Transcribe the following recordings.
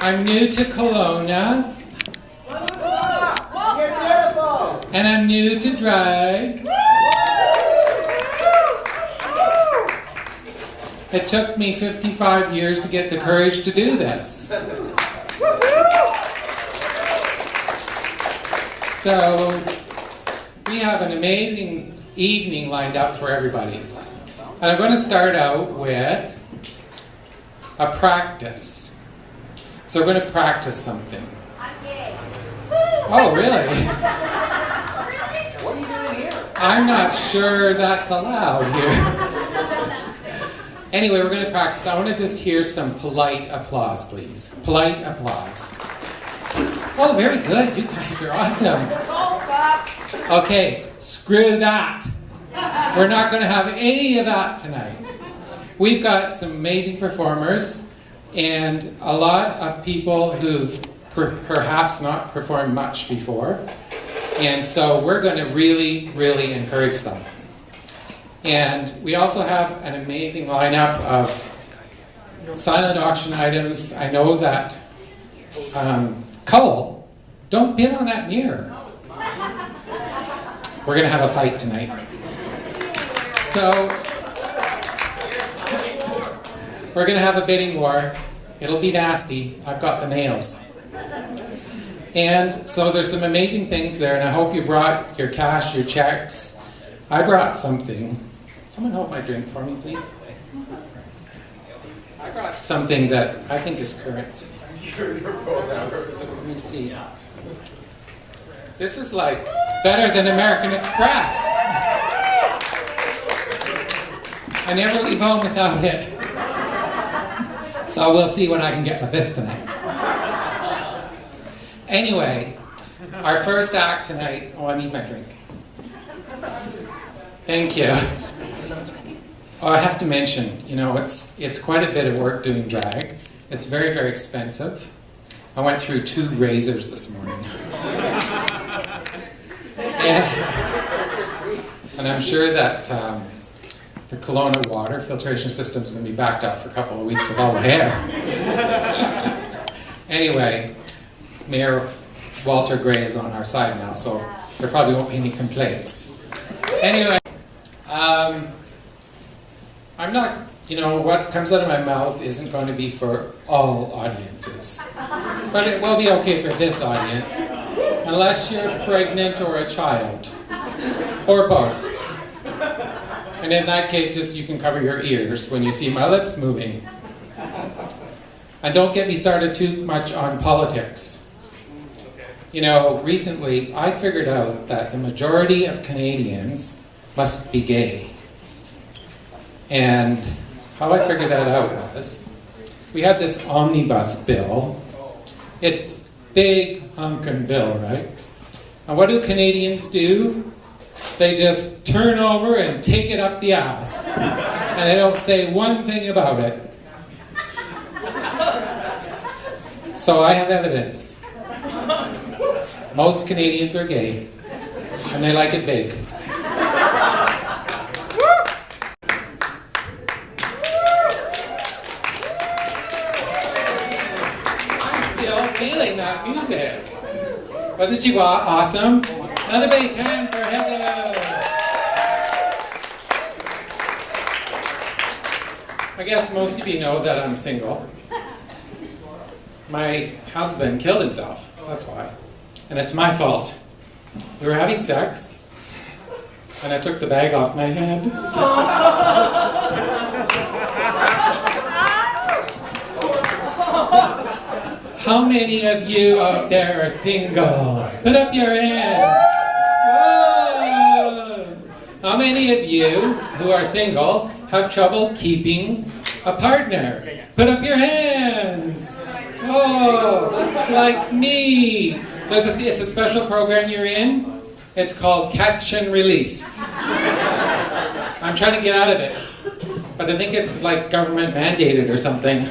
I'm new to Kelowna. And I'm new to drag. It took me 55 years to get the courage to do this. So, we have an amazing evening lined up for everybody. And I'm going to start out with a practice. So we're going to practice something. Oh, really? What are you doing here? I'm not sure that's allowed here. Anyway, we're going to practice. I want to just hear some polite applause, please. Polite applause. Oh, very good. You guys are awesome. Okay, screw that. We're not going to have any of that tonight. We've got some amazing performers and a lot of people who've perhaps not performed much before. And so we're going to really, really encourage them. And we also have an amazing lineup of silent auction items. I know that, Cole, don't bid on that mirror. We're going to have a fight tonight. So, we're going to have a bidding war. It'll be nasty. I've got the nails. And so there's some amazing things there, and I hope you brought your cash, your checks. I brought something. Someone hold my drink for me, please. I brought something that I think is currency. Let me see. This is like better than American Express. I never leave home without it. So we'll see what I can get with this tonight. Anyway, our first act tonight. Oh, I need my drink. Thank you. Oh, I have to mention, you know, it's quite a bit of work doing drag. It's very, very expensive. I went through 2 razors this morning. And I'm sure that the Kelowna water filtration system is going to be backed up for a couple of weeks with all the hair. Anyway, Mayor Walter Gray is on our side now, so there probably won't be any complaints. Anyway, I'm not, you know, what comes out of my mouth isn't going to be for all audiences. But it will be okay for this audience, unless you're pregnant or a child, or both. And in that case, just you can cover your ears when you see my lips moving. And don't get me started too much on politics. You know, recently I figured out that the majority of Canadians must be gay. And how I figured that out was, we had this omnibus bill. It's big hunkin' bill, right? And what do Canadians do? They just turn over and take it up the ass. And they don't say one thing about it. So I have evidence. Most Canadians are gay, and they like it big. I'm still feeling that music. Wasn't she awesome? Another big hand for Heather. I guess most of you know that I'm single. My husband killed himself, that's why. And it's my fault. We were having sex, and I took the bag off my head. How many of you out there are single? Put up your hands. Whoa. How many of you who are single have trouble keeping a partner? Put up your hands. Oh, that's like me. It's a special program you're in. It's called Catch and Release. I'm trying to get out of it, but I think it's like government mandated or something.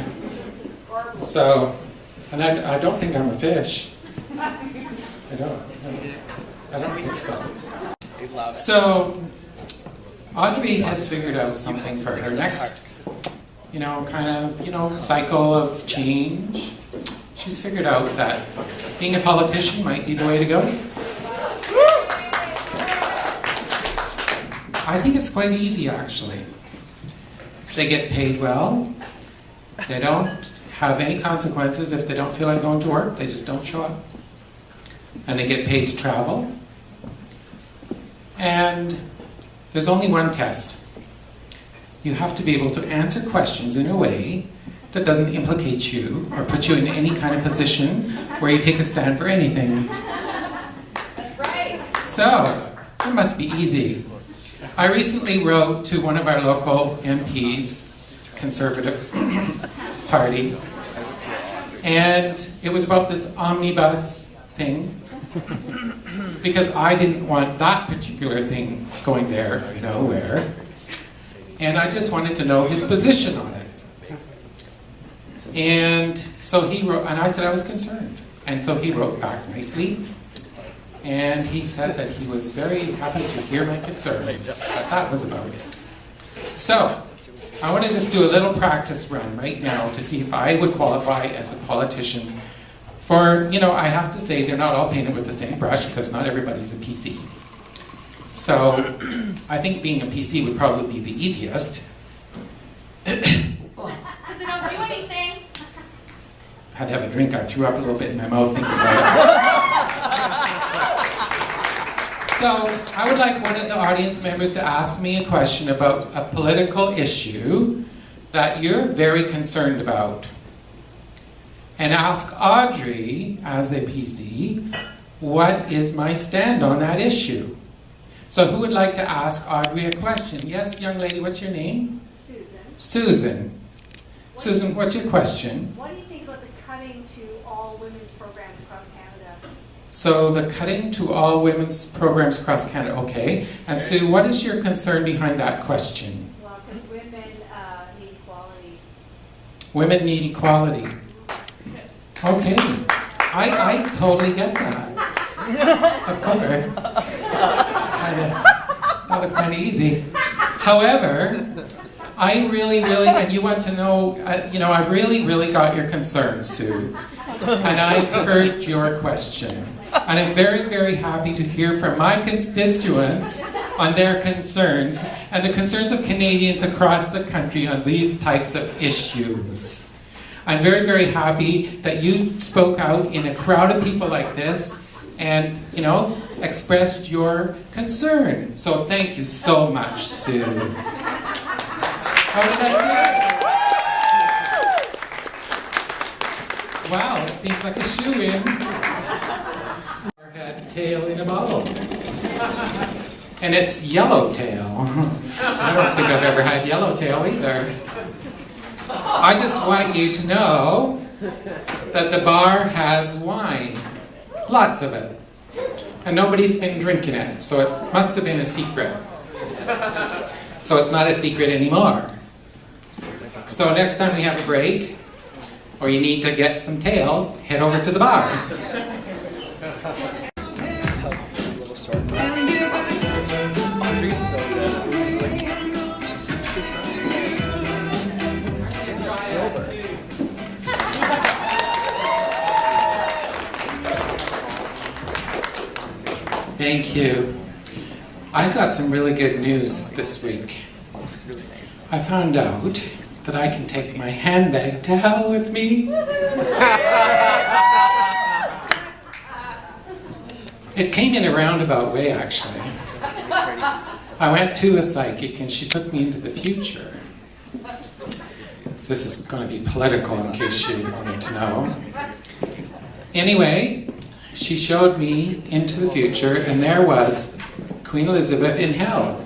So, and I don't think I'm a fish. I don't think so. So, Oddree has figured out something for her next, kind of, cycle of change. she's figured out that being a politician might be the way to go. I think it's quite easy, actually. They get paid well. They don't have any consequences if they don't feel like going to work. They just don't show up. And they get paid to travel. And there's only one test. You have to be able to answer questions in a way that doesn't implicate you or put you in any kind of position where you take a stand for anything. That's right. So, it must be easy. I recently wrote to one of our local MPs, Conservative Party, and it was about this omnibus thing, because I didn't want that particular thing going there, you know, where, and I just wanted to know his position on it. And so he wrote, and I said I was concerned, and so he wrote back nicely. And he said that he was very happy to hear my concerns, but that was about it. So, I want to just do a little practice run right now to see if I would qualify as a politician for, you know, I have to say they're not all painted with the same brush because not everybody's a PC. So, I think being a PC would probably be the easiest. Because they don't do anything. I had to have a drink, I threw up a little bit in my mouth thinking about it. So, I would like one of the audience members to ask me a question about a political issue that you're very concerned about. And ask Audrey, as a PC, what is my stand on that issue? So who would like to ask Audrey a question? Yes, young lady, what's your name? Susan. Susan. Susan, what's your question? What do you think about the cutting to all women's programs across Canada? So the cutting to all women's programs across Canada, okay. And Sue, what is your concern behind that question? Well, because women need equality. Women need equality. Okay. I totally get that. Of course. That was kind of easy. However, I really, and you want to know, you know, I really got your concern, Sue. And I've heard your question. And I'm very happy to hear from my constituents on their concerns and the concerns of Canadians across the country on these types of issues. I'm very happy that you spoke out in a crowd of people like this and, you know, expressed your concern. So thank you so much, Sue. How did I do? Wow, it seems like a shoe-in. Had tail in a bottle. And it's yellowtail. I don't think I've ever had yellowtail either. I just want you to know that the bar has wine. Lots of it. And nobody's been drinking it, so it must have been a secret. So it's not a secret anymore. So next time we have a break, or you need to get some tail, head over to the bar. Thank you. I got some really good news this week. I found out that I can take my handbag to hell with me. It came in a roundabout way, actually. I went to a psychic and she took me into the future. This is going to be political in case you wanted to know. Anyway, she showed me into the future and there was Queen Elizabeth in hell.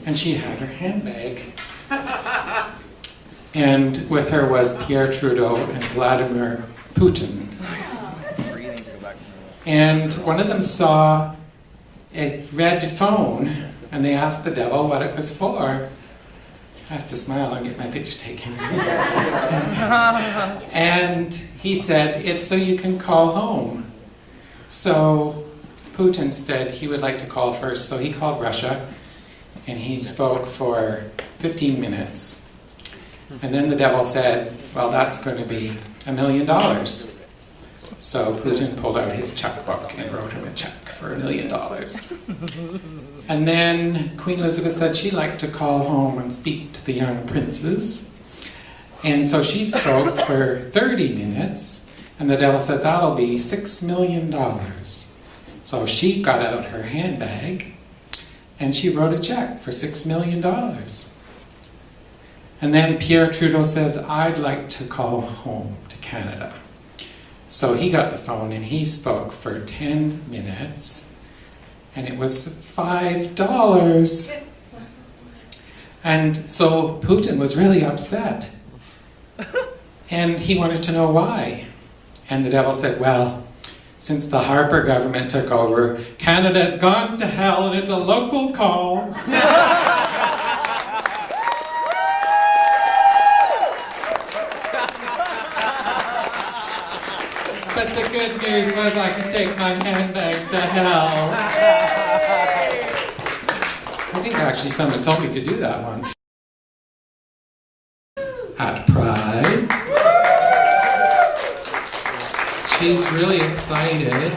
And she had her handbag. And with her was Pierre Trudeau and Vladimir Putin. And one of them saw a red phone, and they asked the devil what it was for. I have to smile and get my picture taken. And he said, it's so you can call home. So Putin said he would like to call first, so he called Russia, and he spoke for 15 minutes. And then the devil said, well, that's going to be $1 million. So Putin pulled out his checkbook and wrote him a check for $1 million. And then Queen Elizabeth said she liked to call home and speak to the young princes. And so she spoke for 30 minutes, and the devil said, that'll be $6 million. So she got out her handbag, and she wrote a check for $6 million. And then Pierre Trudeau says, I'd like to call home to Canada. So he got the phone and he spoke for 10 minutes, and it was $5. And so Putin was really upset. And he wanted to know why. And the devil said, well, since the Harper government took over, Canada's gone to hell and it's a local call. But the good news was I could take my handbag to hell. I think actually someone told me to do that once. At Pride. She's really excited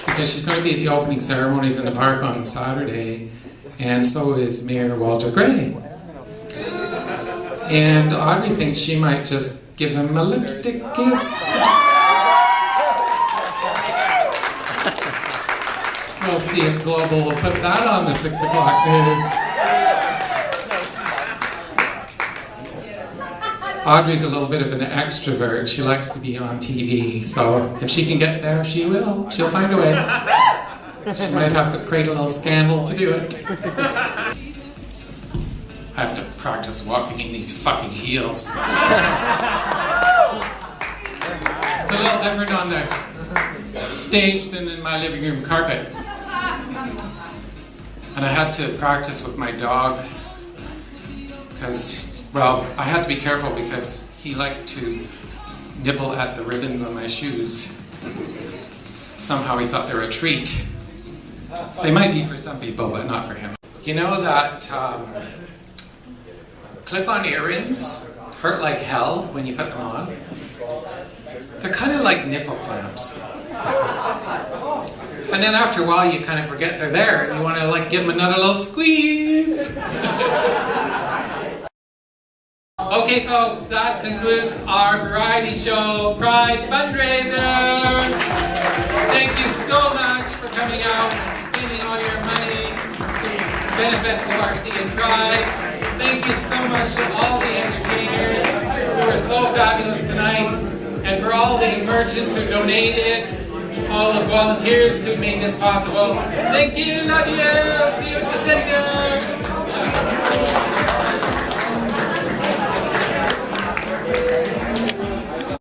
because she's going to be at the opening ceremonies in the park on Saturday, and so is Mayor Walter Gray. And Audrey thinks she might just give him a lipstick kiss. We'll see if Global will put that on the 6 o'clock news. Audrey's a little bit of an extrovert. She likes to be on TV, so if she can get there, she will. She'll find a way. She might have to create a little scandal to do it. I have to practice walking in these fucking heels. It's a little different on the stage than in my living room carpet. And I had to practice with my dog because, well, I had to be careful because he liked to nibble at the ribbons on my shoes. Somehow he thought they were a treat. They might be for some people, but not for him. You know that clip-on earrings hurt like hell when you put them on? They're kind of like nipple clamps. And then after a while you kind of forget they're there and you want to like give them another little squeeze. Okay folks, that concludes our variety show Pride fundraiser. Thank you so much for coming out and spending all your money to benefit ORC and Pride. Thank you so much to all the entertainers who were so fabulous tonight, and for all the merchants who donated, all the volunteers who made this possible. Thank you, love you!